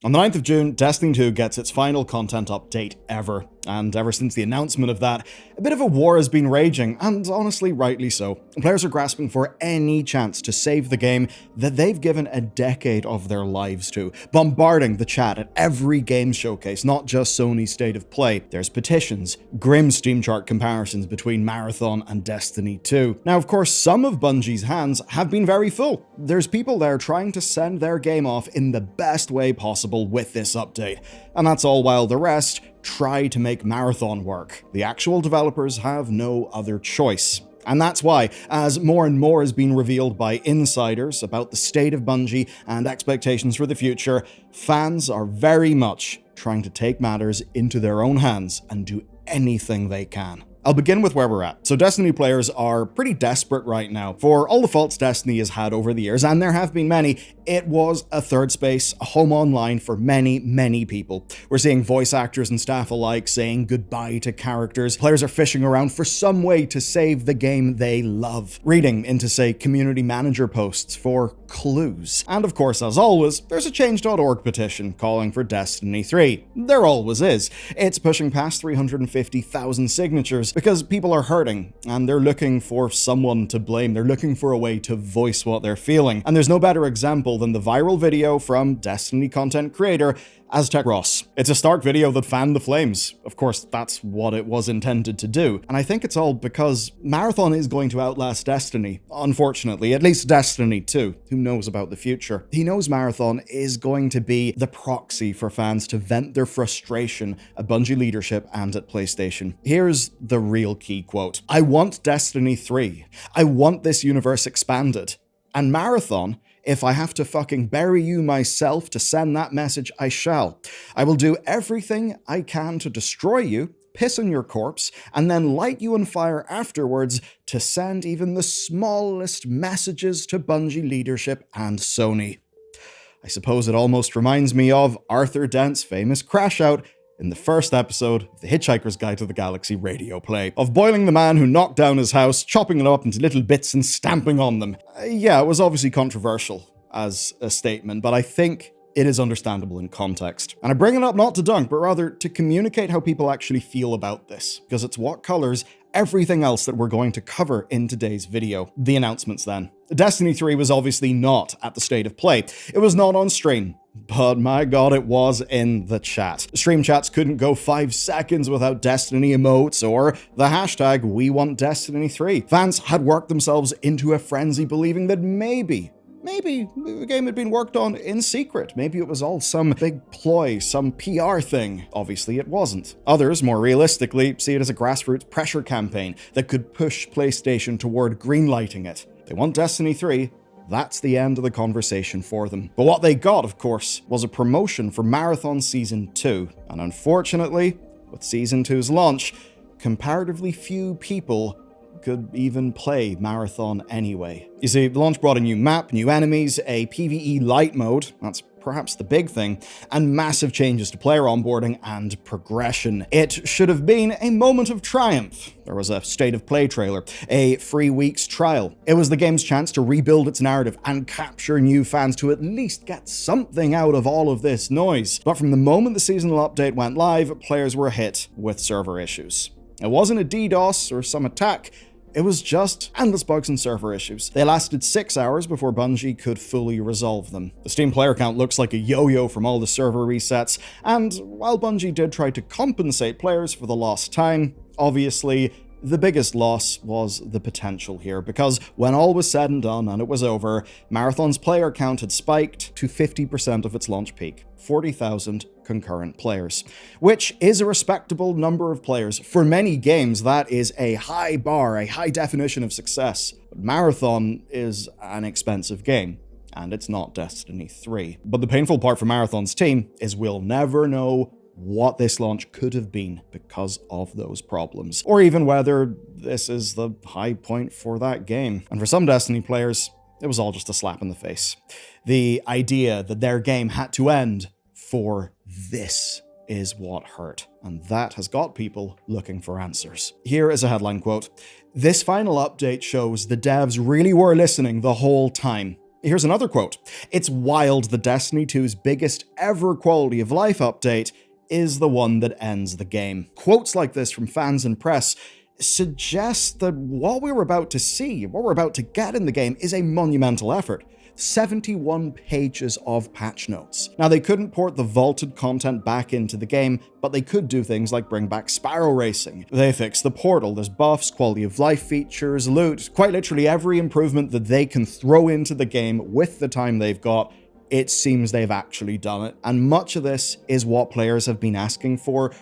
On the 9th of June, Destiny 2 gets its final content update ever, and ever since the announcement of that, a bit of a war has been raging, and honestly, rightly so. Players are grasping for any chance to save the game that they've given a decade of their lives to, bombarding the chat at every game showcase, not just Sony's State of Play. There's petitions, grim Steam chart comparisons between Marathon and Destiny 2. Now, of course, some of Bungie's hands have been very full. There's people there trying to send their game off in the best way possible with this update, and that's all while the rest try to make Marathon work. The actual developers have no other choice. And that's why, as more and more has been revealed by insiders about the state of Bungie and expectations for the future, fans are very much trying to take matters into their own hands and do anything they can. I'll begin with where we're at. So Destiny players are pretty desperate right now. For all the faults Destiny has had over the years, and there have been many, it was a third space, a home online for many, many people. We're seeing voice actors and staff alike saying goodbye to characters. Players are fishing around for some way to save the game they love. Reading into, say, community manager posts for clues. And of course, as always, there's a change.org petition calling for Destiny 3. There always is. It's pushing past 350,000 signatures because people are hurting and they're looking for someone to blame. They're looking for a way to voice what they're feeling. And there's no better example than the viral video from Destiny content creator Aztec Ross. It's a stark video that fanned the flames. Of course, that's what it was intended to do. And I think it's all because Marathon is going to outlast Destiny. Unfortunately, at least Destiny 2. Who knows about the future? He knows Marathon is going to be the proxy for fans to vent their frustration at Bungie leadership and at PlayStation. Here's the real key quote. "I want Destiny 3. I want this universe expanded. And Marathon, if I have to fucking bury you myself to send that message, I shall. I will do everything I can to destroy you, piss on your corpse, and then light you on fire afterwards to send even the smallest messages to Bungie leadership and Sony." I suppose it almost reminds me of Arthur Dent's famous crash out in the first episode of The Hitchhiker's Guide to the Galaxy radio play, of boiling the man who knocked down his house, chopping it up into little bits and stamping on them. Yeah, it was obviously controversial as a statement, but I think it is understandable in context. And I bring it up not to dunk, but rather to communicate how people actually feel about this, because it's what colors everything else that we're going to cover in today's video. The announcements then. Destiny 3 was obviously not at the State of Play. It was not on stream. But my god, it was in the chat. Stream chats couldn't go 5 seconds without Destiny emotes or the hashtag #WeWantDestiny3. Fans had worked themselves into a frenzy believing that maybe the game had been worked on in secret. Maybe it was all some big ploy, some PR thing. Obviously it wasn't. Others, more realistically, see it as a grassroots pressure campaign that could push PlayStation toward greenlighting it. They want Destiny 3. That's the end of the conversation for them. But what they got, of course, was a promotion for Marathon Season 2. And unfortunately, with Season 2's launch, comparatively few people could even play Marathon anyway. You see, the launch brought a new map, new enemies, a PvE light mode, that's perhaps the big thing, and massive changes to player onboarding and progression. It should have been a moment of triumph. There was a State of Play trailer, a free week's trial. It was the game's chance to rebuild its narrative and capture new fans to at least get something out of all of this noise. But from the moment the seasonal update went live, players were hit with server issues. It wasn't a DDoS or some attack. It was just endless bugs and server issues. They lasted 6 hours before Bungie could fully resolve them. The Steam player count looks like a yo-yo from all the server resets, and while Bungie did try to compensate players for the lost time, obviously, the biggest loss was the potential here, because when all was said and done and it was over, Marathon's player count had spiked to 50% of its launch peak, 40,000 concurrent players, which is a respectable number of players. For many games, that is a high bar, a high definition of success. But Marathon is an expensive game, and it's not Destiny 3. But the painful part for Marathon's team is we'll never know what this launch could have been because of those problems, or even whether this is the high point for that game. And for some Destiny players, it was all just a slap in the face. The idea that their game had to end for this is what hurt, and that has got people looking for answers. Here is a headline quote. "This final update shows the devs really were listening the whole time. Here's another quote. "It's wild that Destiny 2's biggest ever quality of life update is the one that ends the game." Quotes like this from fans and press suggest that what we're about to see, what we're about to get in the game, is a monumental effort. 71 pages of patch notes. Now, they couldn't port the vaulted content back into the game, but they could do things like bring back sparrow racing. They fixed the portal, there's buffs, quality of life features, loot, quite literally every improvement that they can throw into the game with the time they've got. It seems they've actually done it, and much of this is what players have been asking for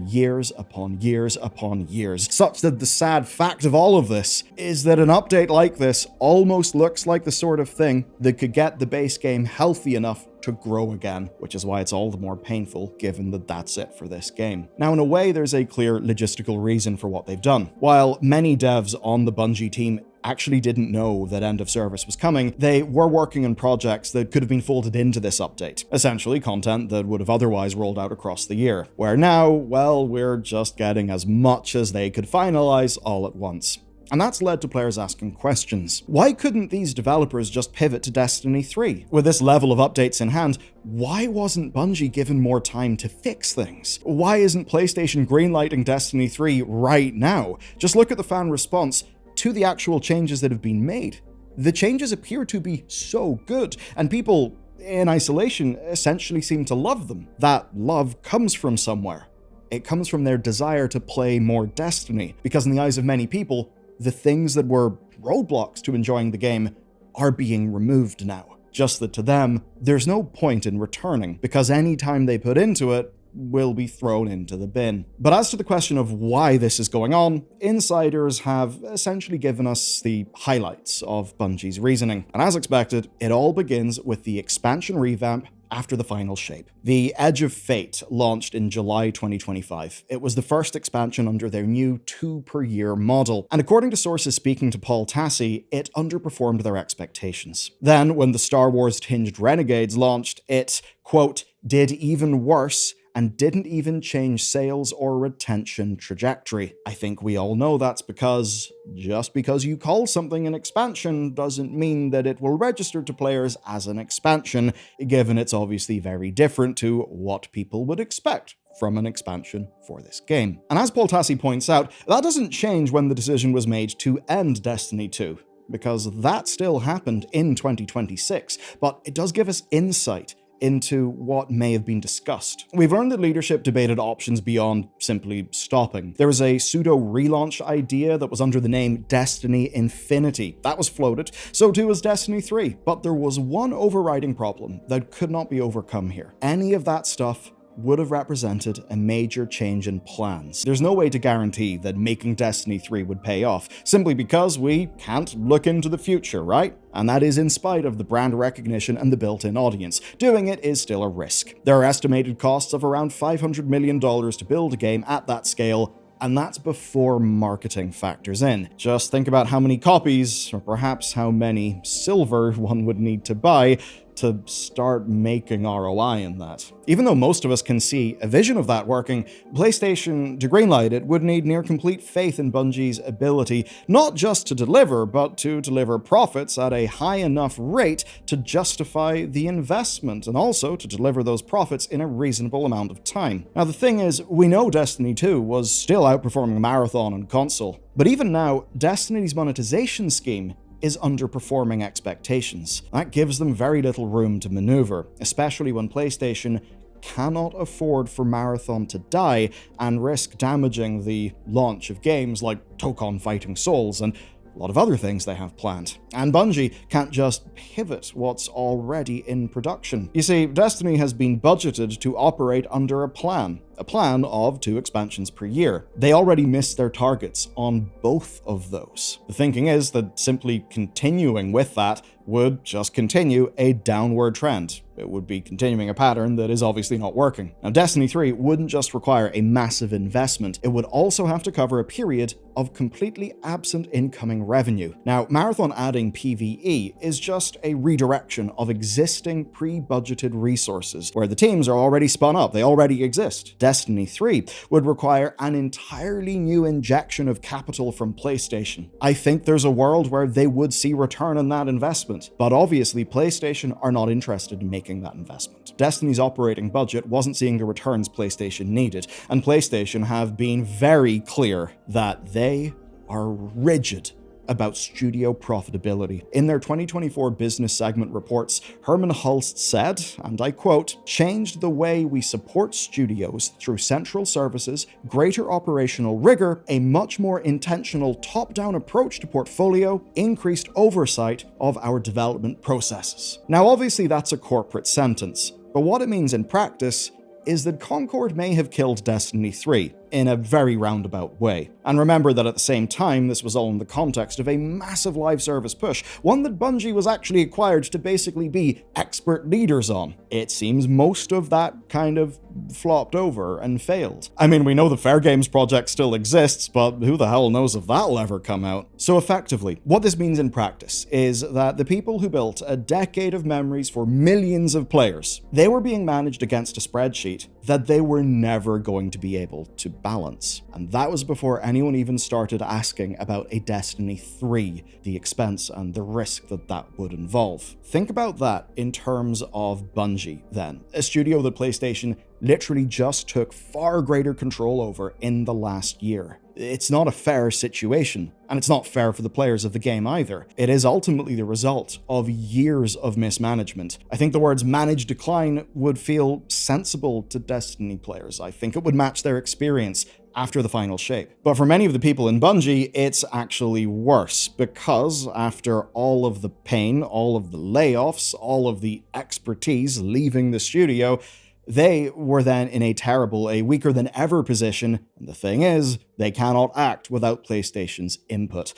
years upon years upon years, such that the sad fact of all of this is that an update like this almost looks like the sort of thing that could get the base game healthy enough to grow again, which is why it's all the more painful given that that's it for this game. Now, in a way, there's a clear logistical reason for what they've done. While many devs on the Bungie team actually didn't know that end of service was coming, they were working on projects that could have been folded into this update. Essentially, content that would have otherwise rolled out across the year. Where now, well, we're just getting as much as they could finalize all at once. And that's led to players asking questions. Why couldn't these developers just pivot to Destiny 3? With this level of updates in hand, why wasn't Bungie given more time to fix things? Why isn't PlayStation greenlighting Destiny 3 right now? Just look at the fan response to the actual changes that have been made. The changes appear to be so good, and people in isolation essentially seem to love them. That love comes from somewhere. It comes from their desire to play more Destiny, because in the eyes of many people, the things that were roadblocks to enjoying the game are being removed now. Just that to them, there's no point in returning, because any time they put into it will be thrown into the bin. But as to the question of why this is going on, insiders have essentially given us the highlights of Bungie's reasoning. And as expected, it all begins with the expansion revamp after the final shape. The Edge of Fate launched in July 2025. It was the first expansion under their new 2 per year model, and according to sources speaking to Paul Tassi, it underperformed their expectations. Then, when the Star Wars-tinged Renegades launched, it, quote, did even worse and didn't even change sales or retention trajectory. I think we all know that's because just because you call something an expansion doesn't mean that it will register to players as an expansion, given it's obviously very different to what people would expect from an expansion for this game. And as Paul Tassi points out, that doesn't change when the decision was made to end Destiny 2, because that still happened in 2026, but it does give us insight into what may have been discussed. We've learned that leadership debated options beyond simply stopping. There was a pseudo-relaunch idea that was under the name Destiny Infinity. That was floated, so too was Destiny 3. But there was one overriding problem that could not be overcome here. Any of that stuff would have represented a major change in plans. There's no way to guarantee that making Destiny 3 would pay off, simply because we can't look into the future, right? And that is in spite of the brand recognition and the built-in audience. Doing it is still a risk. There are estimated costs of around $500 million to build a game at that scale, and that's before marketing factors in. Just think about how many copies, or perhaps how many silver one would need to buy to start making ROI in that. Even though most of us can see a vision of that working, PlayStation, to greenlight it, would need near complete faith in Bungie's ability not just to deliver, but to deliver profits at a high enough rate to justify the investment, and also to deliver those profits in a reasonable amount of time. Now the thing is, we know Destiny 2 was still outperforming Marathon on console, but even now, Destiny's monetization scheme is underperforming expectations. That gives them very little room to maneuver, especially when PlayStation cannot afford for Marathon to die and risk damaging the launch of games like Tokon Fighting Souls and a lot of other things they have planned. And Bungie can't just pivot what's already in production. You see, Destiny has been budgeted to operate under a plan of 2 expansions per year. They already missed their targets on both of those. The thinking is that simply continuing with that would just continue a downward trend. It would be continuing a pattern that is obviously not working. Now, Destiny 3 wouldn't just require a massive investment, it would also have to cover a period of completely absent incoming revenue. Now, Marathon adding PvE is just a redirection of existing pre-budgeted resources, where the teams are already spun up, they already exist. Destiny 3 would require an entirely new injection of capital from PlayStation. I think there's a world where they would see return on that investment, but obviously PlayStation are not interested in making that investment. Destiny's operating budget wasn't seeing the returns PlayStation needed, and PlayStation have been very clear that they are rigid about studio profitability. In their 2024 business segment reports, Herman Hulst said, and I quote, "Changed the way we support studios through central services, greater operational rigor, a much more intentional top-down approach to portfolio, increased oversight of our development processes." Now, obviously that's a corporate sentence, but what it means in practice is that Concord may have killed Destiny 3 in a very roundabout way. And remember that at the same time, this was all in the context of a massive live service push, one that Bungie was actually acquired to basically be expert leaders on. It seems most of that kind of flopped over and failed. I mean, we know the Fair Games project still exists, but who the hell knows if that'll ever come out? So effectively, what this means in practice is that the people who built a decade of memories for millions of players, they were being managed against a spreadsheet that they were never going to be able to balance. And that was before anyone even started asking about a Destiny 3, the expense and the risk that that would involve. Think about that in terms of Bungie, then, a studio that PlayStation literally just took far greater control over in the last year. It's not a fair situation, and it's not fair for the players of the game either. It is ultimately the result of years of mismanagement. I think the words manage decline would feel sensible to Destiny players. I think it would match their experience after the final shape. But for many of the people in Bungie, it's actually worse, because after all of the pain, all of the layoffs, all of the expertise leaving the studio, they were then in a weaker than ever position, and the thing is, they cannot act without PlayStation's input.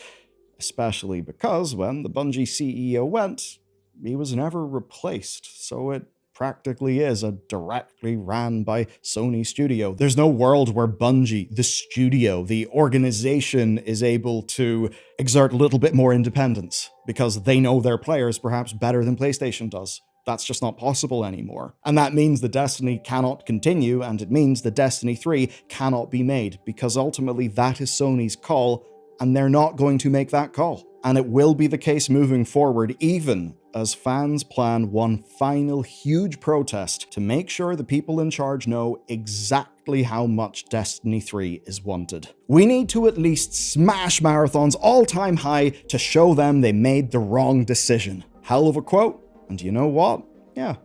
Especially because when the Bungie CEO went, he was never replaced, so it practically is a directly ran by Sony studio. There's no world where Bungie, the studio, the organization, is able to exert a little bit more independence, because they know their players perhaps better than PlayStation does. That's just not possible anymore. And that means that Destiny cannot continue, and it means that Destiny 3 cannot be made, because ultimately that is Sony's call, and they're not going to make that call. And it will be the case moving forward, even as fans plan one final huge protest to make sure the people in charge know exactly how much Destiny 3 is wanted. We need to at least smash Marathon's all-time high to show them they made the wrong decision. Hell of a quote. And you know what? Yeah,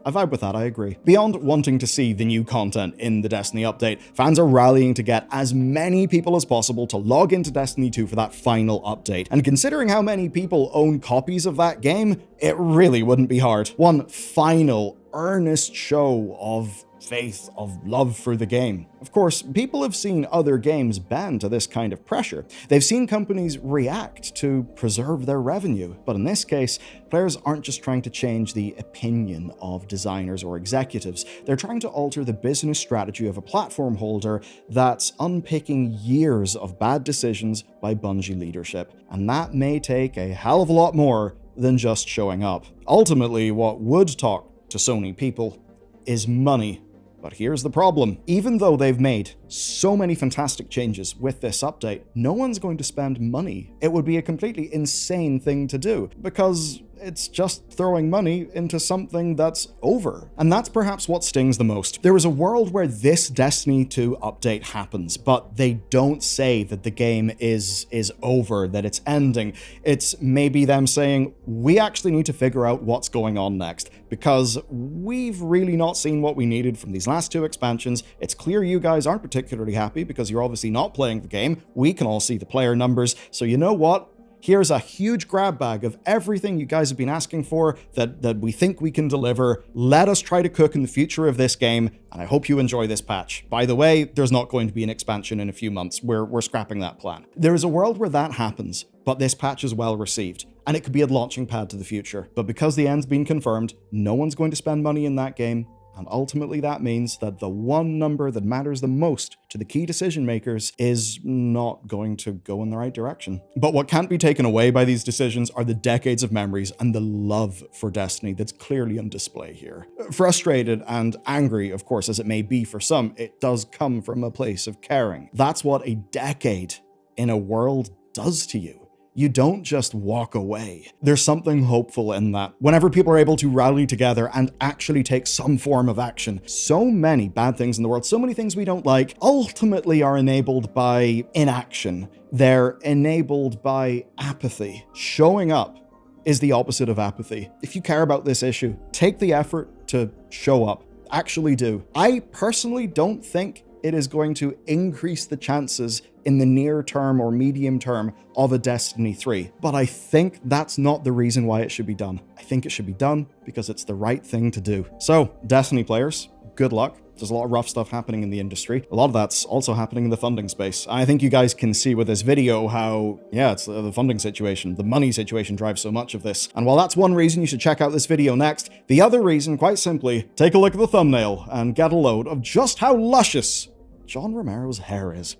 I vibe with that, I agree. Beyond wanting to see the new content in the Destiny update, fans are rallying to get as many people as possible to log into Destiny 2 for that final update. And considering how many people own copies of that game, it really wouldn't be hard. One final, earnest show of faith, of love for the game. Of course, people have seen other games bend to this kind of pressure. They've seen companies react to preserve their revenue. But in this case, players aren't just trying to change the opinion of designers or executives. They're trying to alter the business strategy of a platform holder that's unpicking years of bad decisions by Bungie leadership. And that may take a hell of a lot more than just showing up. Ultimately, what would talk to Sony people is money. But here's the problem. Even though they've made so many fantastic changes with this update, no one's going to spend money. It would be a completely insane thing to do, because it's just throwing money into something that's over. And that's perhaps what stings the most. There is a world where this Destiny 2 update happens, but they don't say that the game is over, that it's ending. It's maybe them saying, we actually need to figure out what's going on next, because we've really not seen what we needed from these last two expansions. It's clear you guys aren't particularly happy because you're obviously not playing the game. We can all see the player numbers. So you know what? Here's a huge grab bag of everything you guys have been asking for that we think we can deliver. Let us try to cook in the future of this game, and I hope you enjoy this patch. By the way, there's not going to be an expansion in a few months. We're scrapping that plan. There is a world where that happens, but this patch is well received, and it could be a launching pad to the future. But because the end's been confirmed, no one's going to spend money in that game, And ultimately that means that the one number that matters the most to the key decision makers is not going to go in the right direction. But what can't be taken away by these decisions are the decades of memories and the love for Destiny that's clearly on display here. Frustrated and angry, of course, as it may be for some, it does come from a place of caring. That's what a decade in a world does to you. You don't just walk away. There's something hopeful in that. Whenever people are able to rally together and actually take some form of action, so many bad things in the world, so many things we don't like, ultimately are enabled by inaction. They're enabled by apathy. Showing up is the opposite of apathy. If you care about this issue, take the effort to show up. Actually do. I personally don't think it is going to increase the chances in the near term or medium term of a Destiny 3. But I think that's not the reason why it should be done. I think it should be done because it's the right thing to do. So, Destiny players, good luck. There's a lot of rough stuff happening in the industry. A lot of that's also happening in the funding space. I think you guys can see with this video how, yeah, it's the funding situation, the money situation drives so much of this. And while that's one reason you should check out this video next, the other reason, quite simply, take a look at the thumbnail and get a load of just how luscious John Romero's hair is.